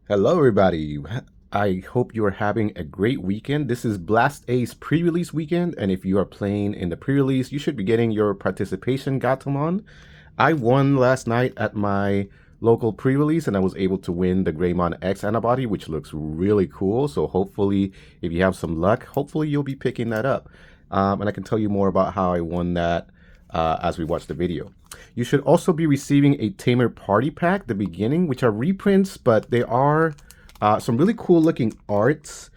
Hello, everybody. I hope you are having a great weekend. This is Blast Ace pre-release weekend, and if you are playing in the pre-release, you should be getting your participation Gatomon. I won last night at my local pre-release, and I was able to win the Greymon X antibody, which looks really cool. So hopefully, if you have some luck, hopefully you'll be picking that up. And I can tell you more about how I won that as we watch the video. You should also be receiving a Tamer Party Pack at the beginning, which are reprints, but they are some really cool looking arts.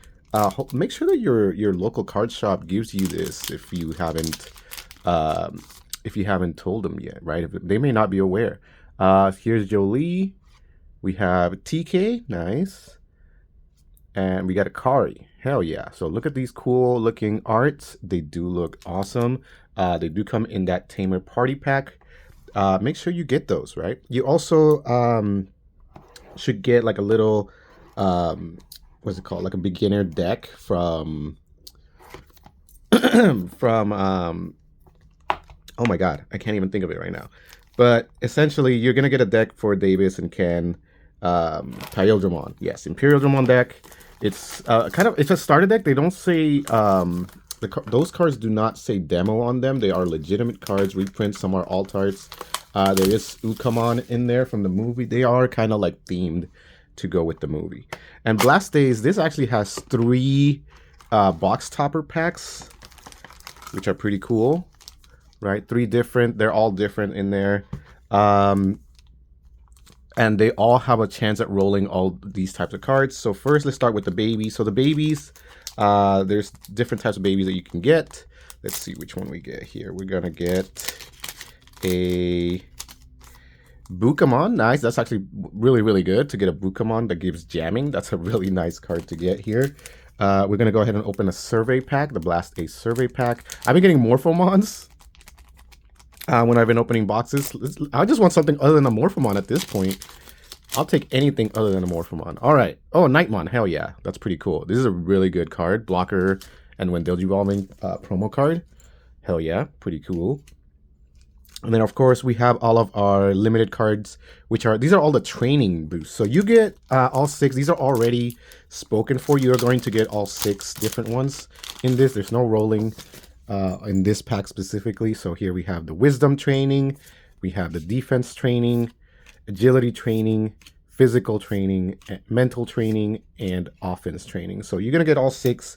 Make sure that your local card shop gives you this if you haven't told them yet, right? They may not be aware. Here's Jolie. We have TK, nice, and we got a Kari. Hell yeah! So look at these cool looking arts. They do look awesome. They do come in that Tamer Party Pack. Make sure you get those, right? You also should get like a little, what's it called? Like a beginner deck from, oh my God, I can't even think of it right now. But essentially, you're going to get a deck for Davis and Ken, Pyodramon. Yes, Imperial Dramon deck. It's it's a starter deck. They don't say, those cards do not say demo on them. They are legitimate cards, reprints. Some are alt arts. There is Ukamon in there from the movie. They are kind of like themed to go with the movie. And Blast Days, this actually has 3 box topper packs, which are pretty cool, right? 3 different. They're all different in there. And they all have a chance at rolling all these types of cards. So first, let's start with the babies. So the babies, there's different types of babies that you can get. Let's see which one we get here. We're going to get a Bukamon. Nice. That's actually really, really good to get a Bukamon that gives jamming. That's a really nice card to get here. We're going to go ahead and open a survey pack, the Blast Ace survey pack. I've been getting Morphomons when I've been opening boxes. I just want something other than a Morphomon at this point. I'll take anything other than a Morphomon. All right. Oh, Nightmon. Hell yeah. That's pretty cool. This is a really good card. Blocker and when Digivolving promo card. Hell yeah. Pretty cool. And then, of course, we have all of our limited cards, these are all the training boosts. So you get all 6. These are already spoken for. You're going to get all 6 different ones in this. There's no rolling in this pack specifically. So here we have the wisdom training. We have the defense training, agility training, physical training, mental training, and offense training. So you're going to get all 6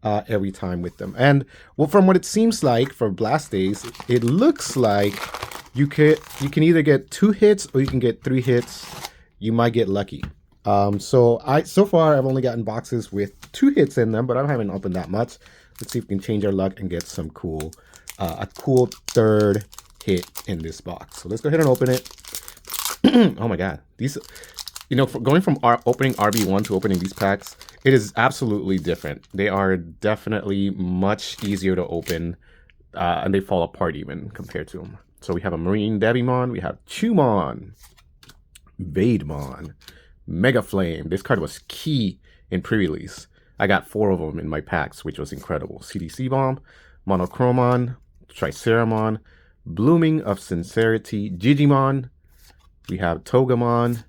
every time with them. And well, from what it seems like for Blast Days, it looks like you can either get 2 hits or you can get 3 hits. You might get lucky. So far I've only gotten boxes with 2 hits in them, but I haven't opened that much. Let's see if we can change our luck and get some cool, a cool 3rd hit in this box. So let's go ahead and open it. Oh my God, these, going from opening RB1 to opening these packs, it is absolutely different. They are definitely much easier to open, and they fall apart even compared to them. So we have a Marine Devimon, we have Chumon, Vademon, Mega Flame. This card was key in pre-release. I got 4 of them in my packs, which was incredible. CDC Bomb, Monochromon, Triceramon, Blooming of Sincerity, Digimon. We have Togemon,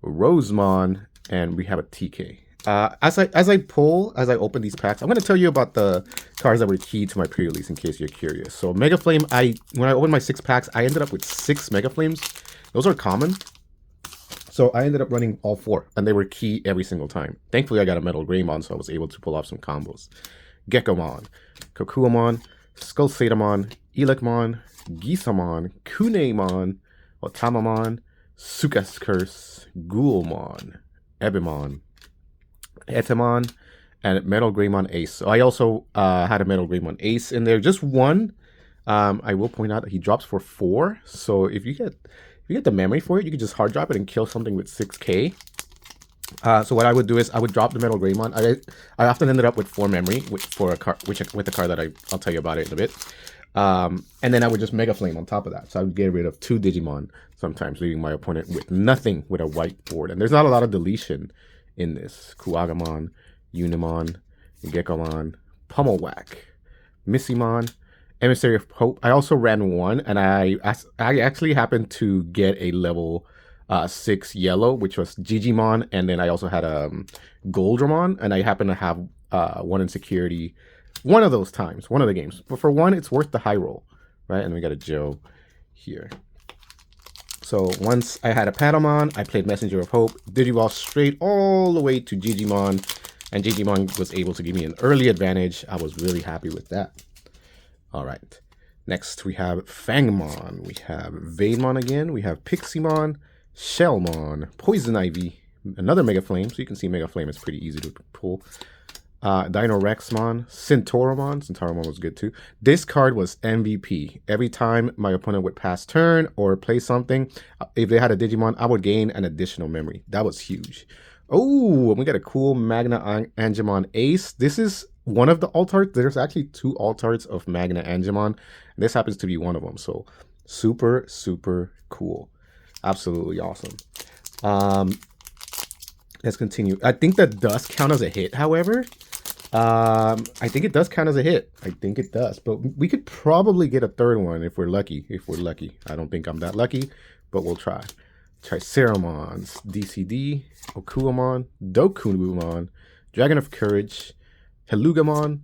Rosemon, and we have a TK. As I open these packs, I'm going to tell you about the cards that were key to my pre-release in case you're curious. So Mega Flame, when I opened my 6 packs, I ended up with 6 Mega Flames. Those are common. So I ended up running all 4, and they were key every single time. Thankfully, I got a Metal Greymon, so I was able to pull off some combos. Gekomon, Kokuamon, Skullsatamon, Elecmon, Gisamon, Kunemon, Otamamon, Suka's Curse, Ghoulmon, Ebimon, Etemon, and Metal Greymon Ace. So I also had a Metal Greymon Ace in there. Just one. I will point out that he drops for 4. So if you get the memory for it, you can just hard drop it and kill something with 6k. So what I would do is I would drop the Metal Greymon. I often ended up with 4 memory with a card that I'll tell you about it in a bit. And then I would just Mega Flame on top of that. So I would get rid of 2 Digimon sometimes, leaving my opponent with nothing with a white board. And there's not a lot of deletion in this. Kuagamon, Unimon, Gekomon, Pummelwhack, Missimon, Emissary of Hope. I also ran 1, and I actually happened to get a level 6 yellow, which was Digimon, and then I also had Goldramon, and I happen to have one in security one of those times, one of the games. But for one, it's worth the high roll, right? And we got a Joe here. So once I had a Patamon, I played Messenger of Hope, Digivolve straight all the way to Digimon, and Digimon was able to give me an early advantage. I was really happy with that. All right. Next, we have Fangmon. We have Veidmon again. We have Piximon, Shellmon, Poison Ivy, another Mega Flame. So you can see Mega Flame is pretty easy to pull. Dino Rexmon, Centauramon. Centauramon was good too. This card was MVP. Every time my opponent would pass turn or play something, if they had a Digimon, I would gain an additional memory. That was huge. Oh, we got a cool Magna Angemon Ace. This is one of the alt arts. There's actually 2 alt arts of Magna Angemon. This happens to be one of them. So super, super cool. Absolutely awesome. Let's continue. I think that does count as a hit, however. I think it does count as a hit. I think it does. But we could probably get a third one if we're lucky. I don't think I'm that lucky, but we'll try. Triceramons, DCD, Okuamon, Dokugumon, Dragon of Courage, Helugamon,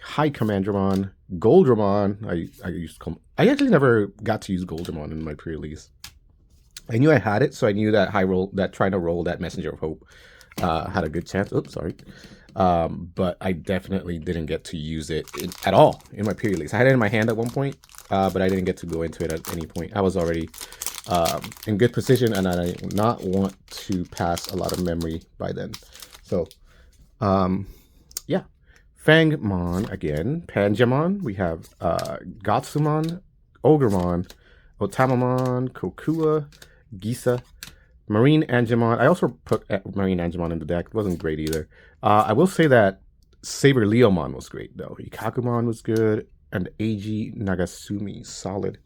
High Commandramon, Goldramon. I actually never got to use Goldramon in my pre-release. I knew I had it, so I knew that trying to roll that Messenger of Hope had a good chance. Oops, sorry. But I definitely didn't get to use it at all in my pre-release. I had it in my hand at one point, but I didn't get to go into it at any point. I was already in good position, and I did not want to pass a lot of memory by then. So, yeah. Fangmon again. Pangemon. We have Gatsumon, Ogremon, Otamamon, Kokua, Gisa, Marine Angemon. I also put Marine Angemon in the deck. It wasn't great either. I will say that Saber Leomon was great, though. Ikakumon was good, and Eiji Nagasumi, solid.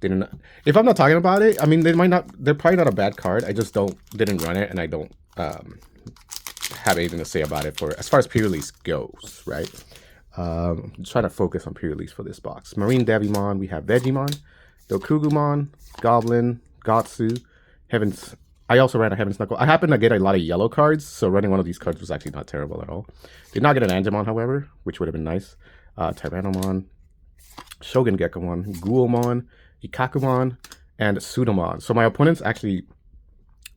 If I'm not talking about it, I mean, they're probably not a bad card. I just didn't run it, and I don't have anything to say about it as far as pre-release goes, right? I'm trying to focus on pre-release for this box. Marine Devimon, we have Vegemon, Dokugumon, Goblin, Gotsu, Heavens. I also ran a Heaven's Knuckle. I happened to get a lot of yellow cards, so running one of these cards was actually not terrible at all. Did not get an Angemon, however, which would have been nice. Tyrannomon, Shogun Gekomon, Ghoulmon, Ikakumon, and Sudomon. So my opponents actually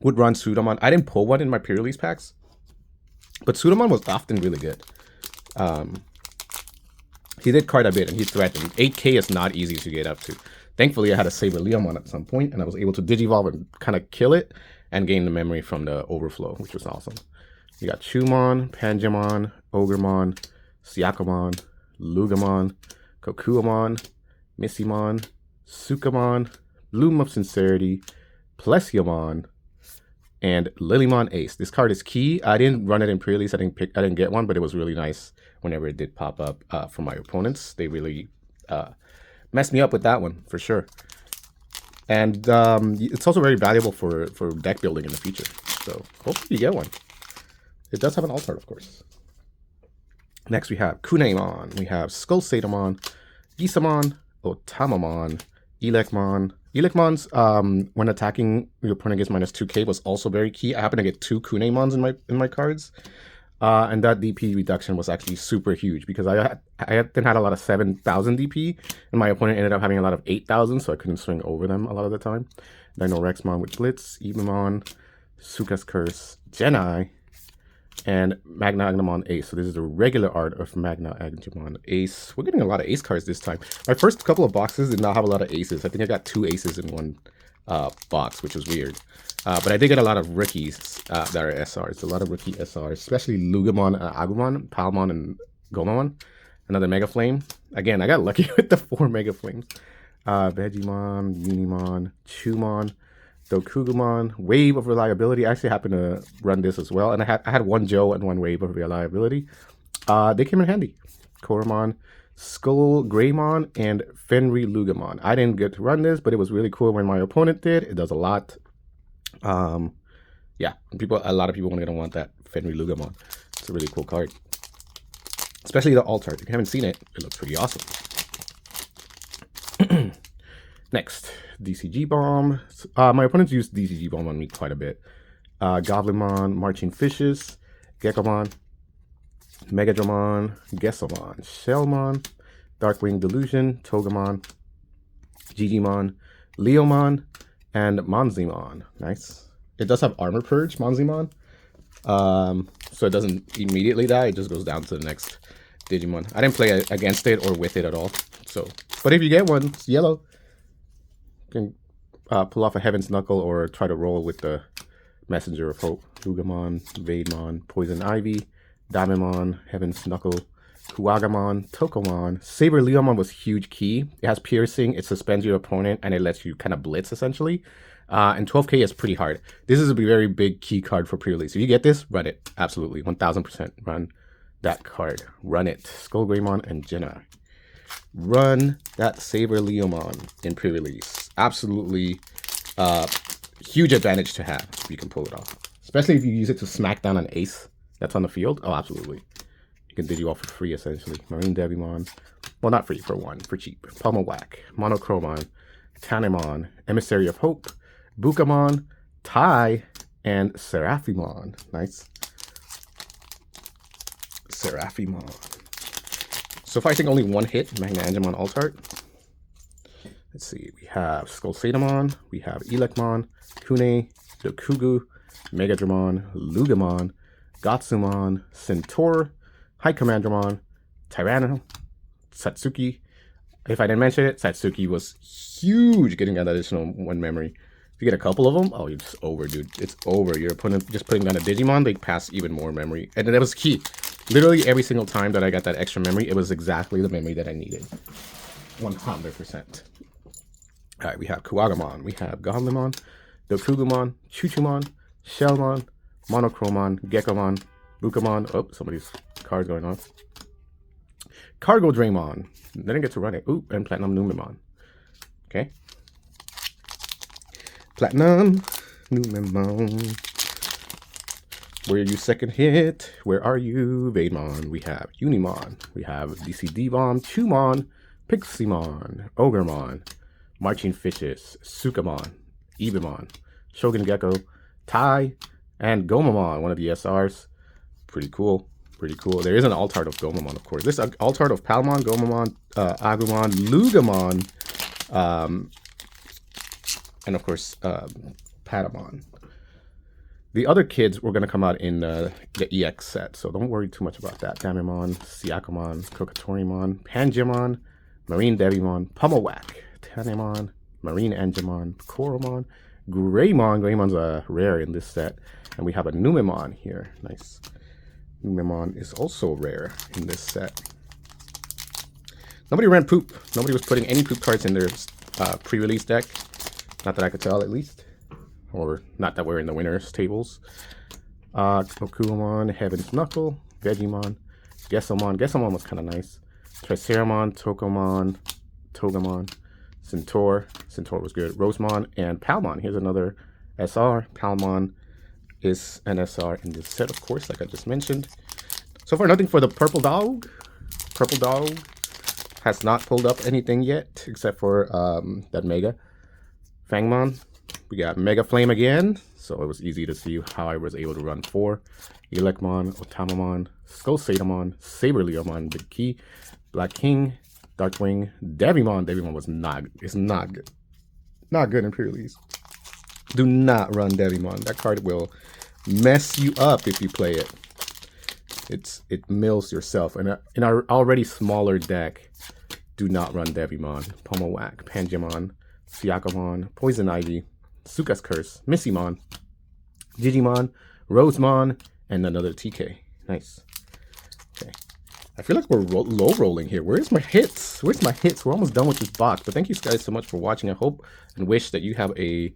would run Sudomon. I didn't pull one in my pre-release packs, but Sudomon was often really good. He did quite a bit, and he threatened. 8K is not easy to get up to. Thankfully, I had a Saber Leomon at some point, and I was able to Digivolve and kind of kill it and gain the memory from the overflow, which was awesome. You got Chumon, Pangemon, Ogremon, Syakomon, Lugamon, Kokuamon, Missimon, Sukamon, Bloom of Sincerity, Plesiomon, and Lilymon Ace. This card is key. I didn't run it in pre-release. I didn't get one, but it was really nice whenever it did pop up for my opponents. They really messed me up with that one for sure. And it's also very valuable for deck building in the future. So hopefully you get one. It does have an alt art, of course. Next we have Kunemon. We have Skullsatamon, Gisamon, Otamamon, Elekmon. Elekmon's when attacking your opponent gets -2k was also very key. I happen to get 2 Kunemons in my cards. And that DP reduction was actually super huge because I then had a lot of 7,000 DP, and my opponent ended up having a lot of 8,000, so I couldn't swing over them a lot of the time. Dino Rexmon with Blitz, Ibamon, Suka's Curse, Genai, and Magna Angemon Ace. So this is the regular art of Magna Angemon Ace. We're getting a lot of Ace cards this time. My first couple of boxes did not have a lot of Aces. I think I got 2 Aces in one box, which was weird. But I did get a lot of rookies that are SRs. A lot of rookie SRs, especially Lugamon, Agumon, Palmon, and Gomamon. Another Mega Flame. Again, I got lucky with the 4 Mega Flames. Vegemon, Unimon, Chumon, Dokugumon, Wave of Reliability. I actually happened to run this as well. And I had 1 Joe and 1 Wave of Reliability. They came in handy. Koromon, Skull Greymon, and Fenry Lugamon. I didn't get to run this, but it was really cool when my opponent did. It does a lot. Yeah, a lot of people are gonna want that Fenry Lugamon. It's a really cool card, especially the alt art. If you haven't seen it, it looks pretty awesome. Next, DCG Bomb. My opponents used DCG Bomb on me quite a bit. Goblinmon, Marching Fishes, Gekomon, Megadramon, Gesselmon, Shellmon, Darkwing Delusion, Togemon, Digimon, Leomon, and Monzimon. Nice. It does have Armor Purge, Monzimon. So it doesn't immediately die. It just goes down to the next Digimon. I didn't play against it or with it at all. So, but if you get one, it's yellow. You can pull off a Heaven's Knuckle or try to roll with the Messenger of Hope. Lugamon, Vademon, Poison Ivy, Diamondmon, Heaven's Knuckle, Kuwagamon, Tokomon. Saber Leomon was huge key. It has piercing, it suspends your opponent, and it lets you kind of blitz essentially. And 12k is pretty hard. This is a very big key card for pre-release. If you get this, run it. Absolutely. 1000% run that card. Run it. Skullgreymon and Jenna. Run that Saber Leomon in pre-release. Absolutely huge advantage to have if you can pull it off. Especially if you use it to smack down an ace that's on the field. Oh, absolutely. You can Digi off for free, essentially. Marine Devimon. Well, not free, for one. For cheap. Pummel Whack. Monochromon. Tanemon. Emissary of Hope. Bukamon. Tai. And Seraphimon. Nice. Seraphimon. So far, I think only one hit. Magna-Angemon Altart. Let's see. We have Skullsadamon. We have Elecmon. Kune. Dokugu. Megadramon. Lugamon. Gatsumon. Centaur. High Commandramon, Tyranno, Satsuki. If I didn't mention it, Satsuki was huge getting that additional 1 memory. If you get a couple of them, oh, you're just over, dude. It's over. Your opponent just putting down a Digimon, they pass even more memory. And that was key. Literally every single time that I got that extra memory, it was exactly the memory that I needed. 100%. All right, we have Kuwagamon. We have Goblinmon, Dokugumon, Chuchumon, Shellmon, Monochromon, Gekomon, Bukamon. Oh, somebody's card going off. Cargo Draymon. Didn't get to run it. Ooh, and Platinum Numemon. Okay. Platinum Numemon. Where are you second hit? Where are you? Vademon. We have Unimon. We have DCD Bomb, Chumon, Piximon, Ogremon, Marching Fishes, Sukamon, Ibimon, Shogun Gecko, Tai, and Gomamon, one of the SRs. Pretty cool. Pretty cool. There is an Altart of Gomamon, of course. This Altart of Palmon, Gomamon, Agumon, Lugamon, and of course, Patamon. The other kids were going to come out in the EX set, so don't worry too much about that. Damimon, Siakamon, Krokatorimon, Pangemon, Marine Devimon, Pummelwhack, Tanemon, Marine Angemon, Koromon, Greymon. Greymon's a rare in this set. And we have a Numemon here. Nice. Numemon is also rare in this set. Nobody ran poop. Nobody was putting any poop cards in their pre-release deck. Not that I could tell, at least. Or not that we're in the winners tables. Okuamon, Heaven's Knuckle, Vegemon, Gesselmon. Gesselmon was kind of nice. Triceramon, Tokomon, Togemon, Centaur. Centaur was good. Rosemon and Palmon. Here's another SR. Palmon is an SR in this set, of course, like I just mentioned. So far, nothing for the Purple Dog. Purple Dog has not pulled up anything yet, except for that Mega Fangmon. We got Mega Flame again, so it was easy to see how I was able to run 4. Elecmon, Otamamon, Skullsadamon, Saber Leomon, Big Key, Black King, Darkwing, Devimon. Devimon was not good. Not good in pre-release. Do not run Devimon. That card will mess you up if you play it. It mills yourself. And in our already smaller deck, do not run Devimon. Pummelwhack, Pangemon, Siakamon, Poison Ivy, Suka's Curse, Missymon, Digimon, Rosemon, and another TK. Nice. Okay. I feel like we're low rolling here. Where's my hits? Where's my hits? We're almost done with this box. But thank you guys so much for watching. I hope and wish that you have a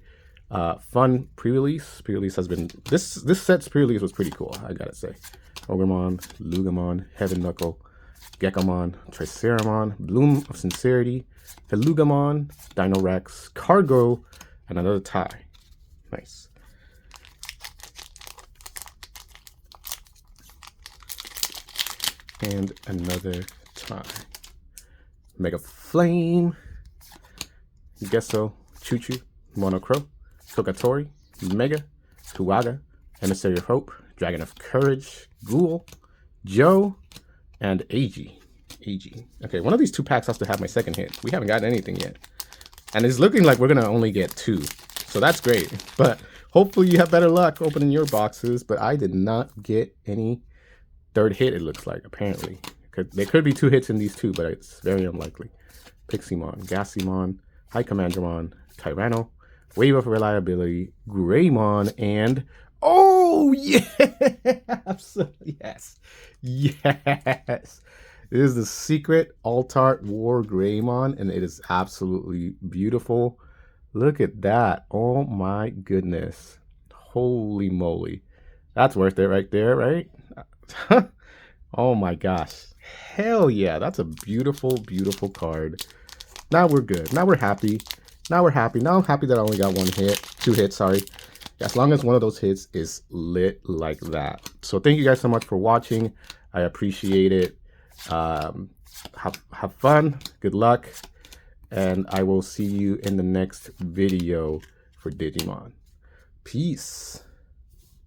fun pre-release. Pre-release has been... This set's pre-release was pretty cool, I gotta say. Ogremon, Lugamon, Heaven Knuckle, Gekomon, Triceramon, Bloom of Sincerity, Helugamon, Dino Rex, Cargo, and another Tai. Nice. And another Tai. Mega Flame, Gesso, Choo-Choo, Monocro, Tokatori, Mega, Tuaga, Emissary of Hope, Dragon of Courage, Ghoul, Joe, and AG. Okay, one of these 2 packs has to have my second hit. We haven't gotten anything yet. And it's looking like we're going to only get 2. So that's great. But hopefully you have better luck opening your boxes. But I did not get any 3rd hit, it looks like, apparently. There could be 2 hits in these 2, but it's very unlikely. Piximon, Gassimon, High Commandramon, Tyranno, Wave of Reliability, Greymon, and... Oh, yes! Yes! It is the Secret Altart War Greymon, and it is absolutely beautiful. Look at that. Oh my goodness. Holy moly. That's worth it right there, right? Oh my gosh. Hell yeah. That's a beautiful, beautiful card. Now we're good. Now we're happy. Now I'm happy that I only got 2 hits, sorry. As long as one of those hits is lit like that. So thank you guys so much for watching. I appreciate it. Have fun, good luck, and I will see you in the next video for Digimon. Peace.